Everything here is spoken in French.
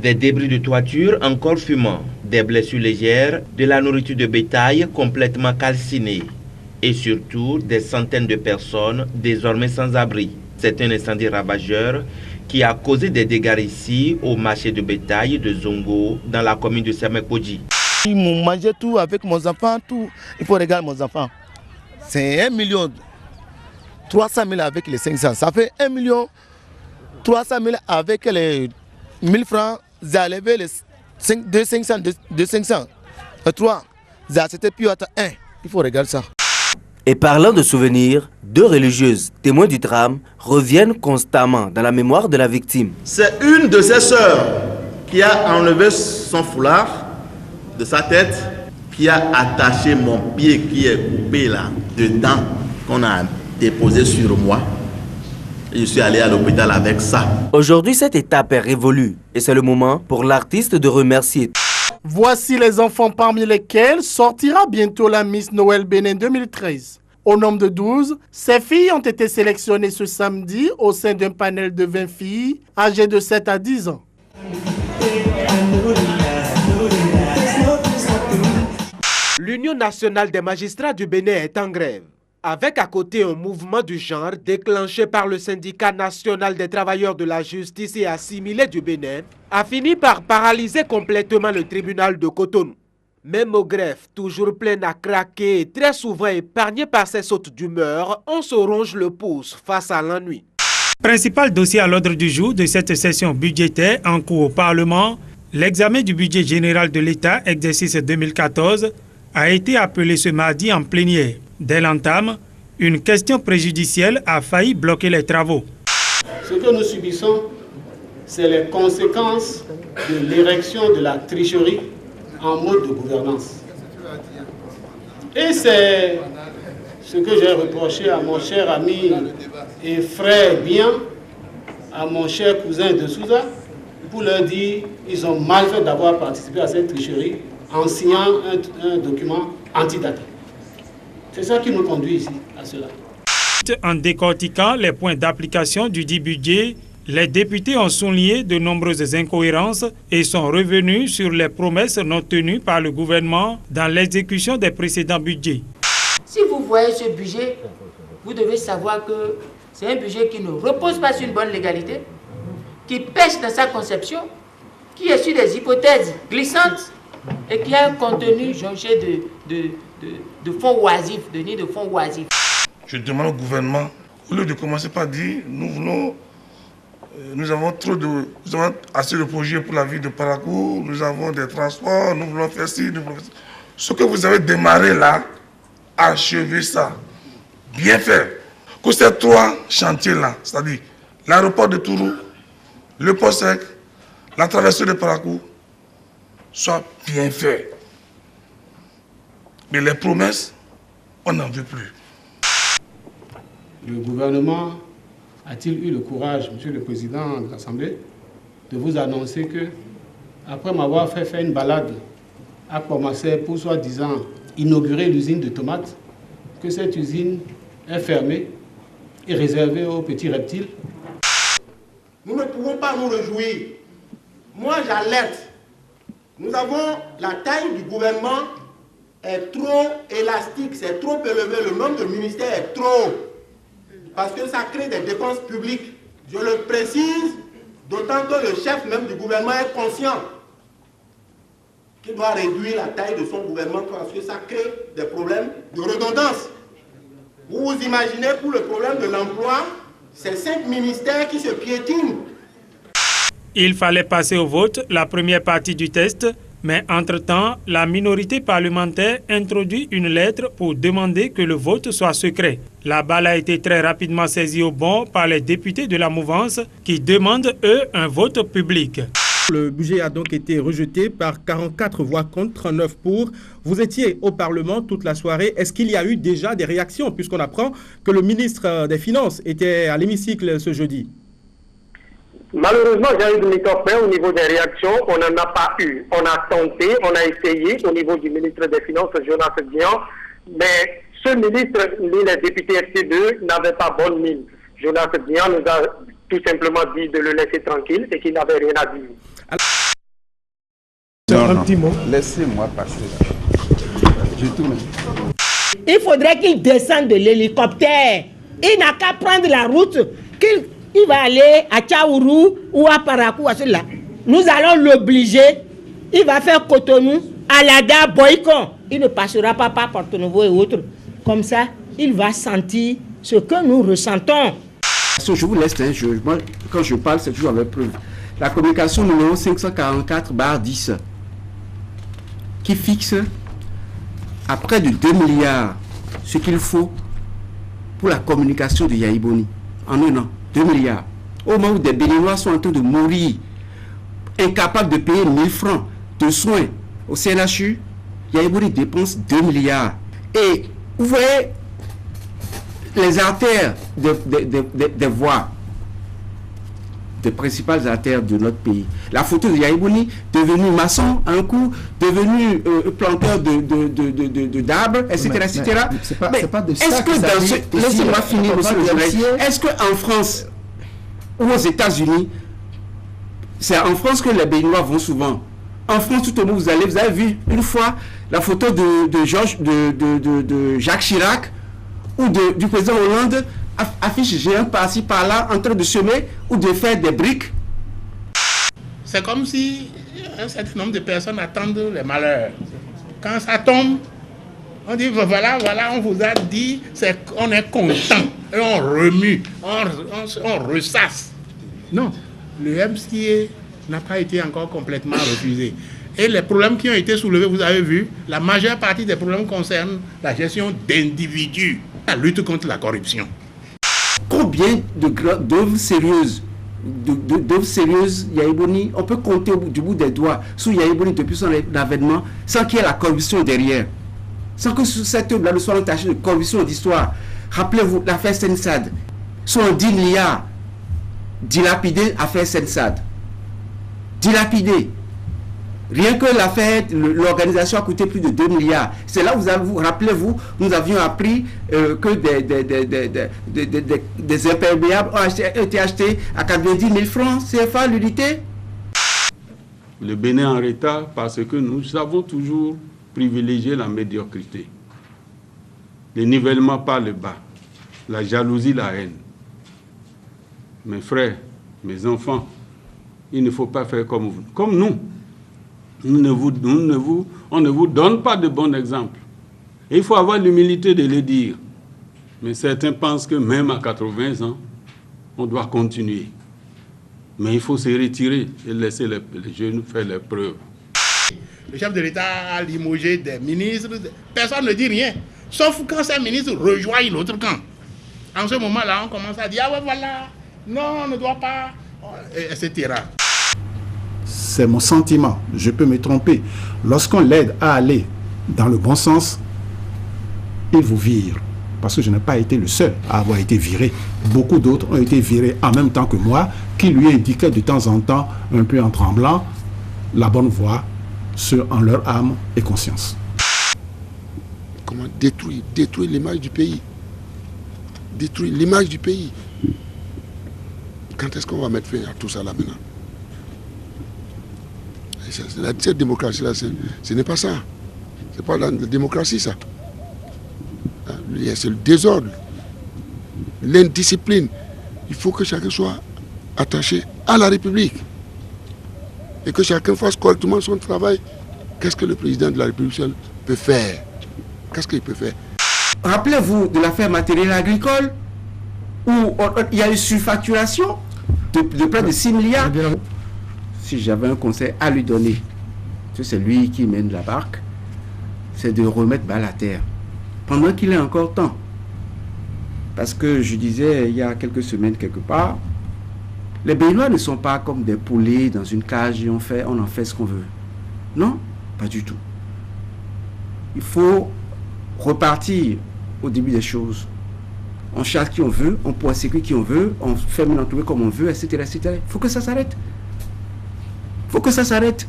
Des débris de toiture encore fumants, des blessures légères, de la nourriture de bétail complètement calcinée et surtout des centaines de personnes désormais sans abri. C'est un incendie ravageur qui a causé des dégâts ici au marché de bétail de Zongo dans la commune de Semekodji. Ils m'ont mangé tout avec mes enfants, tout. Il faut regarder mes enfants. C'est 1 300 000 avec les 500. Ça fait 1 300 000 avec les 1000 francs. J'ai enlevé les 500, 3. J'ai acheté puis 1. Il faut regarder ça. Et parlant de souvenirs, 2 religieuses, témoins du drame, reviennent constamment dans la mémoire de la victime. C'est une de ses sœurs qui a enlevé son foulard de sa tête, qui a attaché mon pied qui est coupé là, dedans, qu'on a déposé sur moi. Et je suis allé à l'hôpital avec ça. Aujourd'hui, cette étape est révolue et c'est le moment pour l'artiste de remercier. Voici les enfants parmi lesquels sortira bientôt la Miss Noël Bénin 2013. Au nombre de 12, ces filles ont été sélectionnées ce samedi au sein d'un panel de 20 filles âgées de 7 à 10 ans. L'Union nationale des magistrats du Bénin est en grève, avec à côté un mouvement du genre déclenché par le syndicat national des travailleurs de la justice et assimilés du Bénin, a fini par paralyser complètement le tribunal de Cotonou. Même au greffe, toujours plein à craquer et très souvent épargné par ses sautes d'humeur, on se ronge le pouce face à l'ennui. Principal dossier à l'ordre du jour de cette session budgétaire en cours au Parlement, l'examen du budget général de l'État, exercice 2014, a été appelé ce mardi en plénière. Dès l'entame, une question préjudicielle a failli bloquer les travaux. Ce que nous subissons, c'est les conséquences de l'érection de la tricherie en mode de gouvernance. Et c'est ce que j'ai reproché à mon cher ami et frère bien, à mon cher cousin de Souza, pour leur dire qu'ils ont mal fait d'avoir participé à cette tricherie en signant un document antidaté. C'est ça qui nous conduit ici à cela. En décortiquant les points d'application du dit budget, les députés ont souligné de nombreuses incohérences et sont revenus sur les promesses non tenues par le gouvernement dans l'exécution des précédents budgets. Si vous voyez ce budget, vous devez savoir que c'est un budget qui ne repose pas sur une bonne légalité, qui pêche dans sa conception, qui est sur des hypothèses glissantes et qui a un contenu jonché de fonds oisifs, de nids de fonds oisifs. Je demande au gouvernement, au lieu de commencer par dire, nous avons assez de projets pour la ville de Parakou, nous avons des transports, nous voulons faire ci, nous voulons faire ça. Ce que vous avez démarré là, achevez ça, bien fait. Que ces 3 chantiers-là, c'est-à-dire l'aéroport de Tourou, le port sec, la traversée de Parakou, soient bien faits. Mais les promesses, on n'en veut plus. Le gouvernement a-t-il eu le courage, Monsieur le Président de l'Assemblée, de vous annoncer que, après m'avoir fait faire une balade à Pomassé pour soi-disant inaugurer l'usine de tomates, que cette usine est fermée et réservée aux petits reptiles? Nous ne pouvons pas nous réjouir. Moi, j'alerte. Nous avons la taille du gouvernement est trop élastique, c'est trop élevé, le nombre de ministères est trop. Parce que ça crée des dépenses publiques. Je le précise, d'autant que le chef même du gouvernement est conscient qu'il doit réduire la taille de son gouvernement parce que ça crée des problèmes de redondance. Vous vous imaginez pour le problème de l'emploi, c'est 5 ministères qui se piétinent. Il fallait passer au vote la première partie du test, mais entre-temps, la minorité parlementaire introduit une lettre pour demander que le vote soit secret. La balle a été très rapidement saisie au bon par les députés de la mouvance qui demandent, eux, un vote public. Le budget a donc été rejeté par 44 voix contre 39 pour. Vous étiez au Parlement toute la soirée. Est-ce qu'il y a eu déjà des réactions, puisqu'on apprend que le ministre des Finances était à l'hémicycle ce jeudi? Malheureusement, Jean-Yves Nicofin, au niveau des réactions, on n'en a pas eu. On a tenté, on a essayé au niveau du ministre des Finances, Jonas Dian, mais ce ministre, ni les députés FC2 n'avaient pas bonne mine. Jonas Dian nous a tout simplement dit de le laisser tranquille et qu'il n'avait rien à dire. Un petit mot. Laissez-moi passer. Je tourne. Il faudrait qu'il descende de l'hélicoptère. Il n'a qu'à prendre la route. Il va aller à Tchaourou ou à Parakou. Nous allons l'obliger. Il va faire Cotonou, Alada, Boycon. Il ne passera pas par Porto Novo et autres. Comme ça, il va sentir ce que nous ressentons. Je vous laisse, moi, quand je parle, c'est toujours avec preuve. La communication numéro 544/10 qui fixe à près de 2 milliards ce qu'il faut pour la communication de Yaya Boni. En un an, 2 milliards. Au moment où des Béninois sont en train de mourir, incapables de payer 1000 francs de soins au CNHU, Yaya Boni dépense 2 milliards. Et vous voyez les artères des voies, des principales artères de notre pays. La photo de Yaya Boni, devenu maçon un coup, devenu planteur d'arbres, etc. Mais est-ce que dans ce... Laissez-moi finir, monsieur le journaliste. Est-ce qu'en France ou aux États-Unis, c'est en France que les Béninois vont souvent? En France, tout au long, vous avez vu une fois la photo de Jacques Chirac ou du président Hollande, affiche géant par-ci par-là en train de semer ou de faire des briques. C'est comme si un certain nombre de personnes attendent les malheurs. Quand ça tombe, on dit voilà, on vous a dit, on est content et on remue, on ressasse. Non, le MCA n'a pas été encore complètement refusé. Et les problèmes qui ont été soulevés, vous avez vu, la majeure partie des problèmes concernent la gestion d'individus, la lutte contre la corruption. Combien d'œuvres sérieuses, Yaya Boni, on peut compter du bout des doigts sous Yaya Boni depuis son avènement, sans qu'il y ait la corruption derrière, sans que sous cette œuvre-là ne soit entachée de corruption d'histoire. Rappelez-vous l'affaire Sensad, sont 10 milliards dilapidés, affaire Sensad. Dilapidés. Rien que l'affaire, l'organisation a coûté plus de 2 milliards. C'est là où rappelez-vous, nous avions appris que des imperméables ont été achetés à 90 000 francs CFA l'unité. Le Bénin en retard parce que nous avons toujours privilégié la médiocrité. Le nivellement par le bas, la jalousie, la haine. Mes frères, mes enfants, il ne faut pas faire comme vous, comme nous. On ne vous donne pas de bons exemples. Et il faut avoir l'humilité de le dire. Mais certains pensent que même à 80 ans, on doit continuer. Mais il faut se retirer et laisser les jeunes faire leurs preuves. Le chef de l'État a limogé des ministres. Personne ne dit rien. Sauf quand ces ministres rejoignent l'autre camp. En ce moment-là, on commence à dire « Ah ouais, voilà, non, on ne doit pas, etc. » C'est mon sentiment, je peux me tromper. Lorsqu'on l'aide à aller dans le bon sens, il vous vire. Parce que je n'ai pas été le seul à avoir été viré. Beaucoup d'autres ont été virés en même temps que moi, qui lui indiquaient de temps en temps, un peu en tremblant, la bonne voie, en leur âme et conscience. Comment détruire l'image du pays. Détruire l'image du pays. Quand est-ce qu'on va mettre fin à tout ça là maintenant? Cette démocratie-là, ce n'est pas ça. C'est pas la démocratie, ça. C'est le désordre, l'indiscipline. Il faut que chacun soit attaché à la République. Et que chacun fasse correctement son travail. Qu'est-ce que le président de la République peut faire? Qu'est-ce qu'il peut faire? Rappelez-vous de l'affaire matériel agricole, où il y a eu surfacturation de près de 6 milliards. Si j'avais un conseil à lui donner, c'est lui qui mène la barque, c'est de remettre bas la terre, pendant qu'il est encore temps. Parce que je disais il y a quelques semaines quelque part, les Béninois ne sont pas comme des poulets dans une cage et on en fait ce qu'on veut. Non, pas du tout. Il faut repartir au début des choses. On chasse qui on veut, on poursuit qui on veut, on ferme l'entouré comme on veut, etc., etc. Il faut que ça s'arrête. Il faut que ça s'arrête.